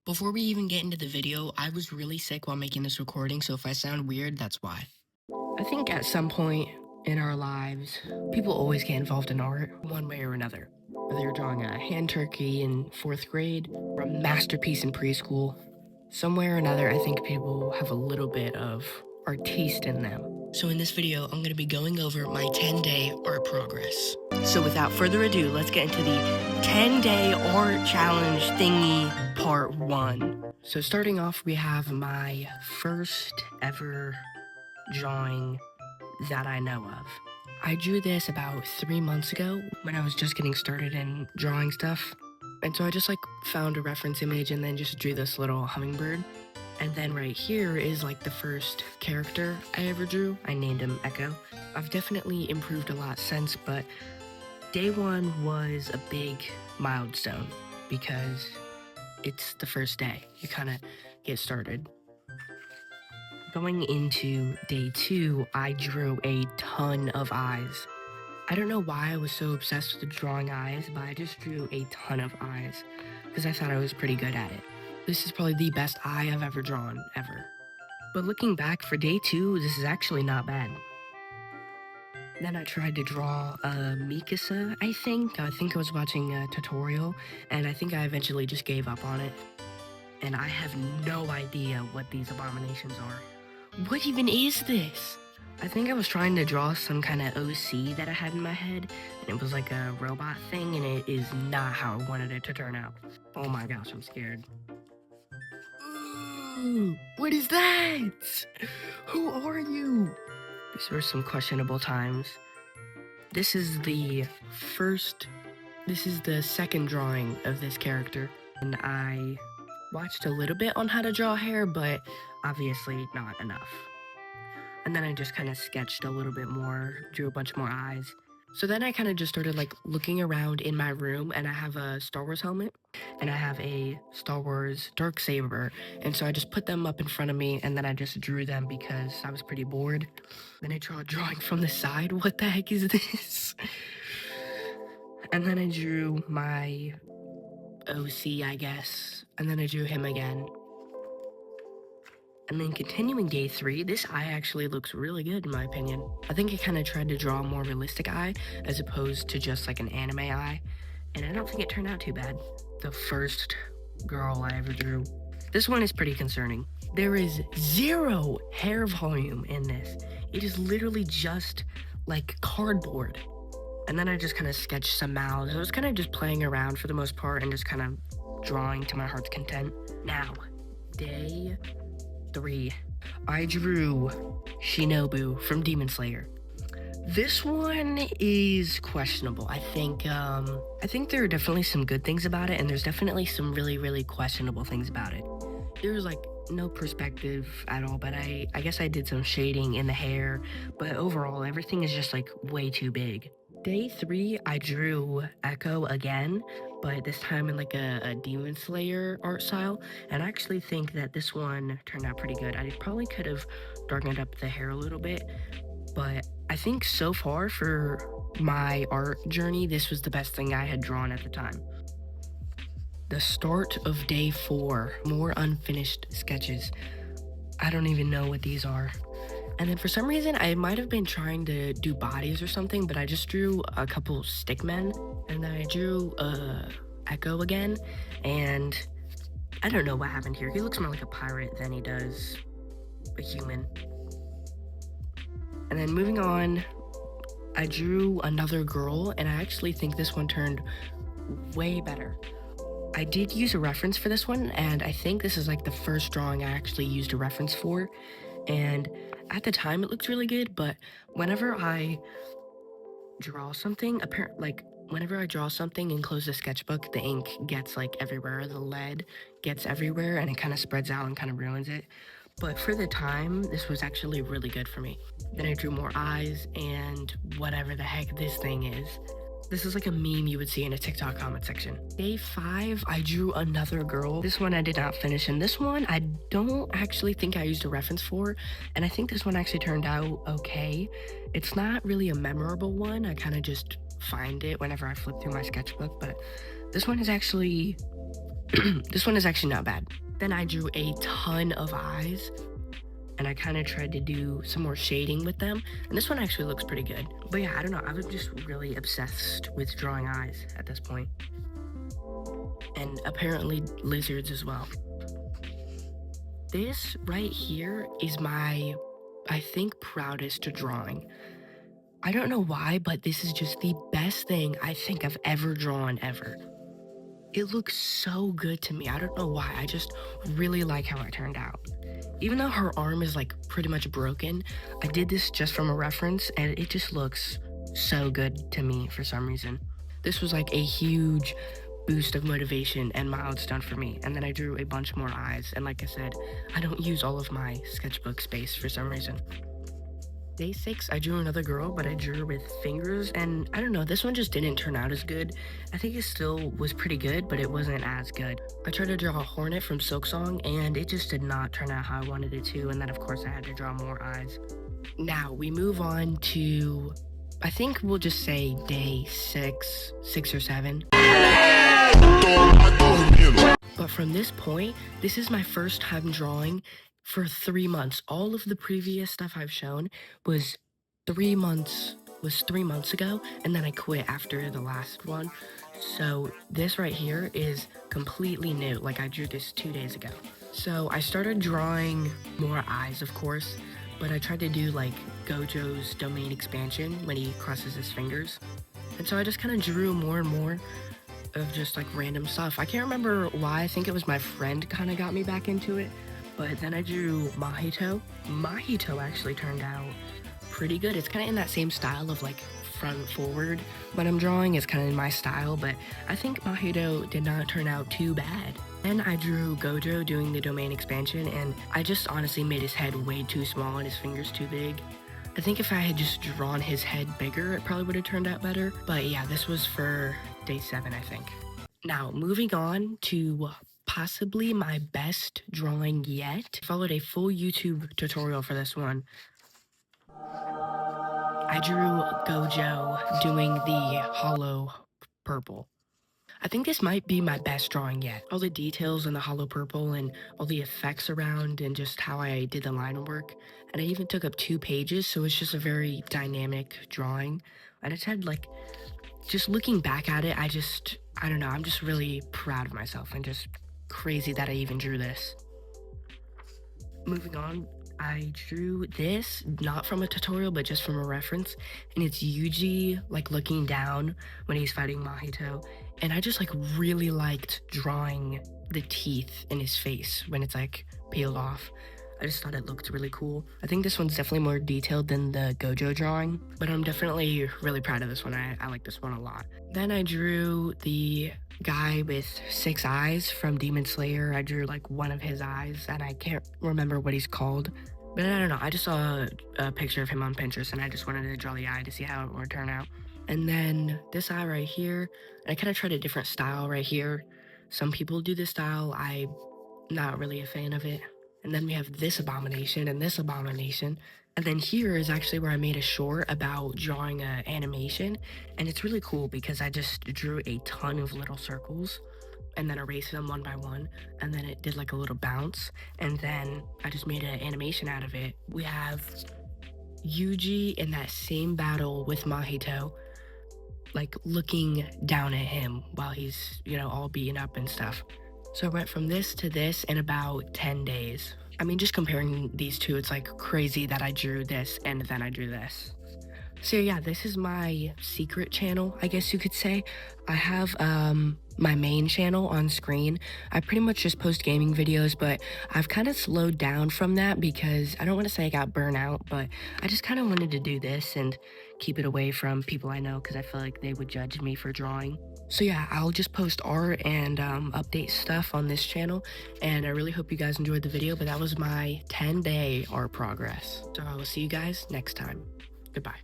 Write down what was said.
Before we even get into the video, I was really sick while making this recording, so if I sound weird, that's why. I think at some point in our lives, people always get involved in art, one way or another. Whether you're drawing a hand turkey in 4th grade or a masterpiece in preschool, somewhere or another, I think people have a little bit of artiste in them. So in this video, I'm going to be going over my 10-day art progress. So without further ado, let's get into the 10-day art challenge thingy part 1. So starting off, we have my first ever drawing that I know of. I drew this about 3 months ago when I was just getting started in drawing stuff. And so I just found a reference image and then just drew this little hummingbird. And then right here is the first character I ever drew. I named him Echo. I've definitely improved a lot since, but day 1 was a big milestone because it's the first day. You kind of get started. Going into day 2, I drew a ton of eyes. I don't know why I was so obsessed with drawing eyes, but I just drew a ton of eyes because I thought I was pretty good at it. This is probably the best eye I've ever drawn, ever. But looking back for day 2, this is actually not bad. Then I tried to draw Mikasa, I think. I think I was watching a tutorial, and I think I eventually just gave up on it. And I have no idea what these abominations are. What even is this? I think I was trying to draw some kind of OC that I had in my head, and it was like a robot thing, and it is not how I wanted it to turn out. Oh my gosh, I'm scared. Ooh, what is that? Who are you? These were some questionable times. This is the second drawing of this character, and I watched a little bit on how to draw hair, but obviously not enough. And then I just kind of sketched a little bit more, drew a bunch more eyes. So then I kind of just started looking around in my room, and I have a Star Wars helmet and I have a Star Wars Darksaber. And so I just put them up in front of me, and then I just drew them because I was pretty bored. Then I drew a drawing from the side. What the heck is this? And then I drew my OC, I guess. And then I drew him again. And then continuing day 3, this eye actually looks really good in my opinion. I think I kind of tried to draw a more realistic eye as opposed to just an anime eye. And I don't think it turned out too bad. The first girl I ever drew. This one is pretty concerning. There is 0 hair volume in this. It is literally just cardboard. And then I just kind of sketched some mouths. I was kind of just playing around for the most part and just kind of drawing to my heart's content. Now, day 3, I drew Shinobu from Demon Slayer. This one is questionable. I think there are definitely some good things about it, and there's definitely some really, really questionable things about it. There's no perspective at all, but I guess I did some shading in the hair, but overall everything is just way too big. Day 3, I drew Echo again, but this time in a Demon Slayer art style, and I actually think that this one turned out pretty good. I probably could have darkened up the hair a little bit, but I think so far for my art journey, this was the best thing I had drawn at the time. The start of day 4, more unfinished sketches. I don't even know what these are. And then for some reason, I might have been trying to do bodies or something, but I just drew a couple stickmen, and then I drew Echo again, and I don't know what happened here. He looks more like a pirate than he does a human. And then moving on, I drew another girl, and I actually think this one turned way better. I did use a reference for this one, and I think this is the first drawing I actually used a reference for. And at the time, it looked really good, but whenever I draw something, whenever I draw something and close the sketchbook, the ink gets everywhere, the lead gets everywhere, and it kind of spreads out and kind of ruins it. But for the time, this was actually really good for me. Then I drew more eyes and whatever the heck this thing is. This is a meme you would see in a TikTok comment section. Day 5, I drew another girl. This one I did not finish, and this one I don't actually think I used a reference for, and I think this one actually turned out okay. It's not really a memorable one. I kind of just find it whenever I flip through my sketchbook, but this one is actually This one is actually not bad. Then I drew a ton of eyes, and I kind of tried to do some more shading with them. And this one actually looks pretty good. But yeah, I don't know. I was just really obsessed with drawing eyes at this point. And apparently lizards as well. This right here is my, I think, proudest drawing. I don't know why, but this is just the best thing I think I've ever drawn ever. It looks so good to me. I don't know why. I just really like how it turned out. Even though her arm is like pretty much broken, I did this just from a reference and it just looks so good to me for some reason. This was like a huge boost of motivation and milestone for me. And then I drew a bunch more eyes. And like I said, I don't use all of my sketchbook space for some reason. Day 6, I drew another girl, but I drew her with fingers, and I don't know, this one just didn't turn out as good. I think it still was pretty good, but it wasn't as good. I tried to draw a hornet from Silksong, and it just did not turn out how I wanted it to, and then of course I had to draw more eyes. Now, we move on to, I think we'll just say day 6 or 7. But from this point, this is my first time drawing for 3 months. All of the previous stuff I've shown was 3 months ago, and then I quit after the last one. So this right here is completely new. Like, I drew this 2 days ago. So I started drawing more eyes, of course, but I tried to do like Gojo's domain expansion when he crosses his fingers. And so I just kind of drew more and more of just like random stuff. I can't remember why. I think it was my friend kind of got me back into it. But then I drew Mahito. Mahito actually turned out pretty good. It's kind of in that same style of like front forward when I'm drawing. It's kind of in my style, but I think Mahito did not turn out too bad. Then I drew Gojo doing the domain expansion, and I just honestly made his head way too small and his fingers too big. I think if I had just drawn his head bigger, it probably would have turned out better. But yeah, this was for day 7, I think. Now, moving on to possibly my best drawing yet. I followed a full YouTube tutorial for this one. I drew Gojo doing the hollow purple. I think this might be my best drawing yet. All the details on the hollow purple and all the effects around and just how I did the line work. And I even took up 2 pages, so it's just a very dynamic drawing. And it's had like, just looking back at it, I don't know, I'm just really proud of myself and just crazy that I even drew this. Moving on, I drew this, not from a tutorial, but just from a reference, and it's Yuji, like, looking down when he's fighting Mahito, and I just, like, really liked drawing the teeth in his face when it's, like, peeled off. I just thought it looked really cool. I think this one's definitely more detailed than the Gojo drawing, but I'm definitely really proud of this one. I like this one a lot. Then I drew the guy with 6 eyes from Demon Slayer. I drew like one of his eyes, and I can't remember what he's called. But I don't know, I just saw a picture of him on Pinterest, and I just wanted to draw the eye to see how it would turn out. And then this eye right here, I kind of tried a different style right here. Some people do this style, I'm not really a fan of it. And then we have this abomination and this abomination. And then here is actually where I made a short about drawing an animation. And it's really cool because I just drew a ton of little circles and then erased them one by one. And then it did like a little bounce. And then I just made an animation out of it. We have Yuji in that same battle with Mahito, like looking down at him while he's, you know, all beaten up and stuff. So I went from this to this in about 10 days. I mean, just comparing these two, it's like crazy that I drew this and then I drew this. So yeah, this is my secret channel, I guess you could say. I have my main channel on screen. I pretty much just post gaming videos, but I've kind of slowed down from that because I don't want to say I got burnt out, but I just kind of wanted to do this and keep it away from people I know because I feel like they would judge me for drawing. So yeah, I'll just post art and update stuff on this channel, and I really hope you guys enjoyed the video, but that was my 10-day art progress. So I will see you guys next time. Goodbye.